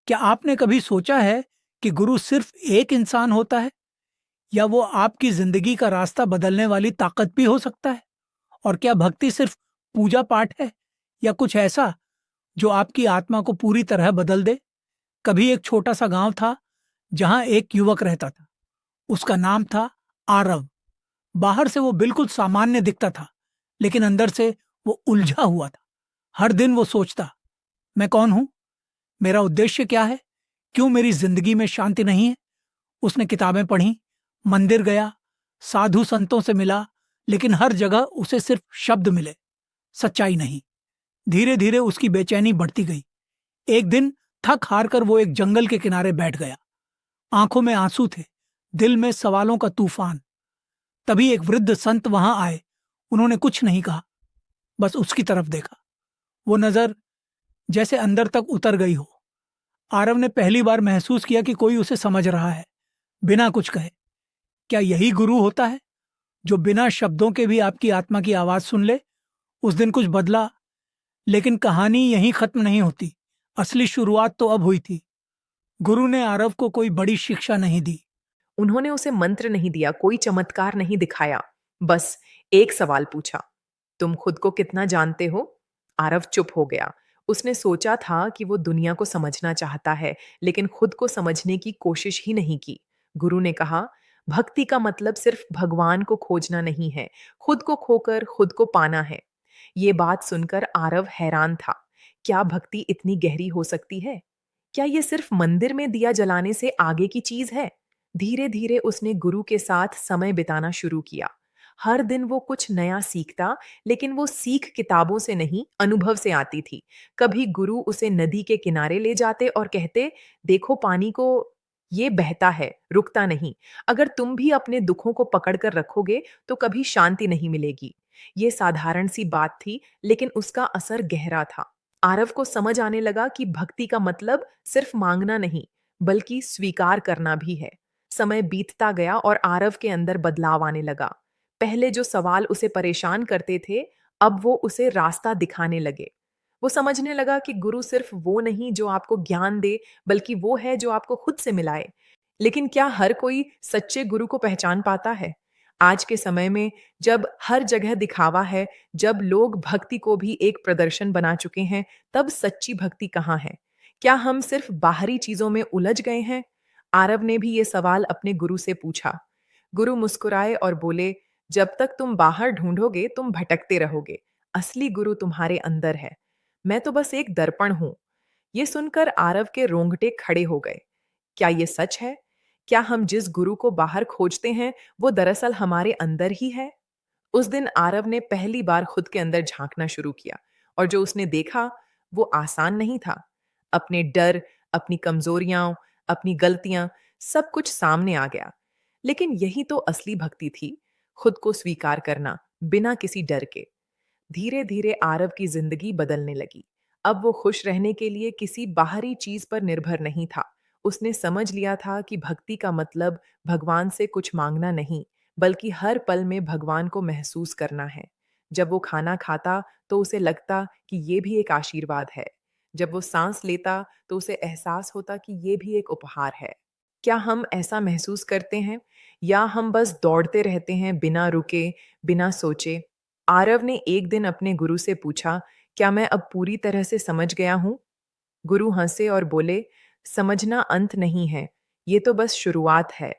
क्या आपने कभी सोचा है कि गुरु सिर्फ एक इंसान होता है या वो आपकी जिंदगी का रास्ता बदलने वाली ताकत भी हो सकता है? और क्या भक्ति सिर्फ पूजा पाठ है या कुछ ऐसा जो आपकी आत्मा को पूरी तरह बदल दे? कभी एक छोटा सा गांव था जहां एक युवक रहता था। उसका नाम था आरव। बाहर से वो बिल्कुल सामान्य दिखता था, लेकिन अंदर से वो उलझा हुआ था। हर दिन वो सोचता, मैं कौन हूं? मेरा उद्देश्य क्या है? क्यों मेरी जिंदगी में शांति नहीं है? उसने किताबें पढ़ी, मंदिर गया, साधु संतों से मिला, लेकिन हर जगह उसे सिर्फ शब्द मिले, सच्चाई नहीं। धीरे धीरे उसकी बेचैनी बढ़ती गई। एक दिन थक हार कर वो एक जंगल के किनारे बैठ गया। आंखों में आंसू थे, दिल में सवालों का तूफान। तभी एक वृद्ध संत वहां आए। उन्होंने कुछ नहीं कहा, बस उसकी तरफ देखा। वो नजर जैसे अंदर तक उतर गई हो। आरव ने पहली बार महसूस किया कि कोई उसे समझ रहा है, बिना कुछ कहे। क्या यही गुरु होता है, जो बिना शब्दों के भी आपकी आत्मा की आवाज सुन ले? उस दिन कुछ बदला, लेकिन कहानी यहीं खत्म नहीं होती। असली शुरुआत तो अब हुई थी। गुरु ने आरव को कोई बड़ी शिक्षा नहीं दी। उन्होंने उसे मंत्र नहीं दिया, कोई चमत्कार नहीं दिखाया। बस एक सवाल पूछा, तुम खुद को कितना जानते हो? आरव चुप हो गया। उसने सोचा था कि वो दुनिया को समझना चाहता है, लेकिन खुद को समझने की कोशिश ही नहीं की। गुरु ने कहा, भक्ति का मतलब सिर्फ भगवान को खोजना नहीं है, खुद को खोकर खुद को पाना है। ये बात सुनकर आरव हैरान था। क्या भक्ति इतनी गहरी हो सकती है? क्या ये सिर्फ मंदिर में दिया जलाने से आगे की चीज है? धीरे धीरे उसने गुरु के साथ समय बिताना शुरू किया। हर दिन वो कुछ नया सीखता, लेकिन वो सीख किताबों से नहीं, अनुभव से आती थी। कभी गुरु उसे नदी के किनारे ले जाते और कहते, देखो पानी को, ये बहता है, रुकता नहीं। अगर तुम भी अपने दुखों को पकड़ कर रखोगे तो कभी शांति नहीं मिलेगी। ये साधारण सी बात थी, लेकिन उसका असर गहरा था। आरव को समझ आने लगा कि भक्ति का मतलब सिर्फ मांगना नहीं, बल्कि स्वीकार करना भी है। समय बीतता गया और आरव के अंदर बदलाव आने लगा। पहले जो सवाल उसे परेशान करते थे, अब वो उसे रास्ता दिखाने लगे। वो समझने लगा कि गुरु सिर्फ वो नहीं जो आपको ज्ञान दे, बल्कि वो है जो आपको खुद से मिलाए। लेकिन क्या हर कोई सच्चे गुरु को पहचान पाता है? आज के समय में, जब हर जगह दिखावा है, जब लोग भक्ति को भी एक प्रदर्शन बना चुके हैं, तब सच्ची भक्ति कहाँ है? क्या हम सिर्फ बाहरी चीजों में उलझ गए हैं? आरव ने भी ये सवाल अपने गुरु से पूछा। गुरु मुस्कुराए और बोले, जब तक तुम बाहर ढूंढोगे तुम भटकते रहोगे। असली गुरु तुम्हारे अंदर है। मैं तो बस एक दर्पण हूं। ये सुनकर आरव के रोंगटे खड़े हो गए। क्या ये सच है? क्या हम जिस गुरु को बाहर खोजते हैं, वो दरअसल हमारे अंदर ही है? उस दिन आरव ने पहली बार खुद के अंदर झांकना शुरू किया, और जो उसने देखा वो आसान नहीं था। अपने डर, अपनी कमजोरियां, अपनी गलतियां, सब कुछ सामने आ गया। लेकिन यही तो असली भक्ति थी, खुद को स्वीकार करना बिना किसी डर के। धीरे धीरे आरव की जिंदगी बदलने लगी। अब वो खुश रहने के लिए किसी बाहरी चीज पर निर्भर नहीं था। उसने समझ लिया था कि भक्ति का मतलब भगवान से कुछ मांगना नहीं, बल्कि हर पल में भगवान को महसूस करना है। जब वो खाना खाता तो उसे लगता कि ये भी एक आशीर्वाद है। जब वो सांस लेता तो उसे एहसास होता कि ये भी एक उपहार है। क्या हम ऐसा महसूस करते हैं, या हम बस दौड़ते रहते हैं बिना रुके, बिना सोचे? आरव ने एक दिन अपने गुरु से पूछा, क्या मैं अब पूरी तरह से समझ गया हूं? गुरु हंसे और बोले, समझना अंत नहीं है, ये तो बस शुरुआत है।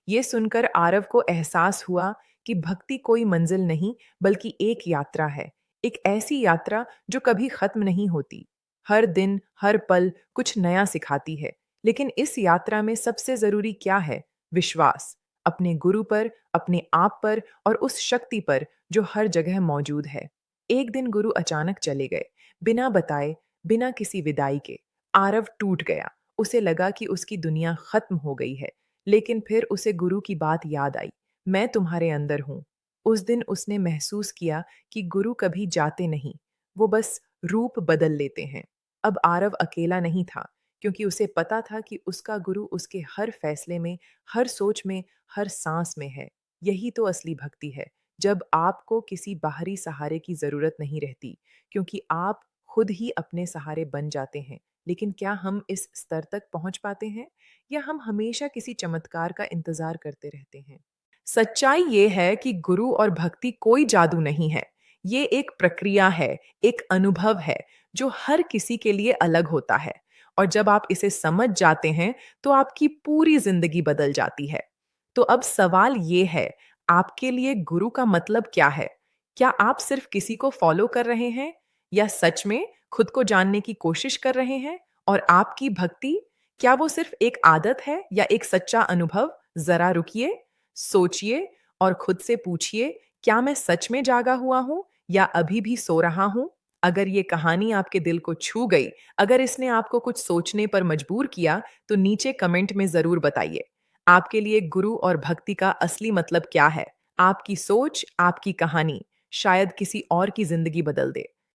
ये सुनकर आरव को एहसास हुआ कि भक्ति कोई मंजिल नहीं, बल्कि एक यात्रा है। एक ऐसी यात्रा जो कभी खत्म नहीं होती। हर दिन, हर पल कुछ नया सिखाती है। लेकिन इस यात्रा में सबसे जरूरी क्या है? विश्वास। अपने गुरु पर, अपने आप पर, और उस शक्ति पर जो हर जगह मौजूद है। एक दिन गुरु अचानक चले गए, बिना बताए, बिना किसी विदाई के। आरव टूट गया। उसे लगा कि उसकी दुनिया खत्म हो गई है। लेकिन फिर उसे गुरु की बात याद आई, मैं तुम्हारे अंदर हूं। उस दिन उसने महसूस किया कि गुरु कभी जाते नहीं, वो बस रूप बदल लेते हैं। अब आरव अकेला नहीं था, क्योंकि उसे पता था कि उसका गुरु उसके हर फैसले में, हर सोच में, हर सांस में है। यही तो असली भक्ति है, जब आपको किसी बाहरी सहारे की जरूरत नहीं रहती, क्योंकि आप खुद ही अपने सहारे बन जाते हैं। लेकिन क्या हम इस स्तर तक पहुंच पाते हैं या हम हमेशा किसी चमत्कार का इंतजार करते रहते हैं? सच्चाई ये है कि गुरु और भक्ति कोई जादू नहीं है। ये एक प्रक्रिया है, एक अनुभव है जो हर किसी के लिए अलग होता है। और जब आप इसे समझ जाते हैं तो आपकी पूरी जिंदगी बदल जाती है। तो अब सवाल ये है, आपके लिए गुरु का मतलब क्या है? क्या आप सिर्फ किसी को फॉलो कर रहे हैं या सच में खुद को जानने की कोशिश कर रहे हैं? और आपकी भक्ति, क्या वो सिर्फ एक आदत है या एक सच्चा अनुभव? जरा रुकिए, सोचिए और खुद से पूछिए, क्या मैं सच में जागा हुआ हूं या अभी भी सो रहा हूं? अगर ये कहानी आपके दिल को छू गई, अगर इसने आपको कुछ सोचने पर मजबूर किया, तो नीचे कमेंट में जरूर बताइए। आपके लिए गुरु और भक्ति का असली मतलब क्या है? आपकी सोच, आपकी कहानी शायद किसी और की जिंदगी बदल दे।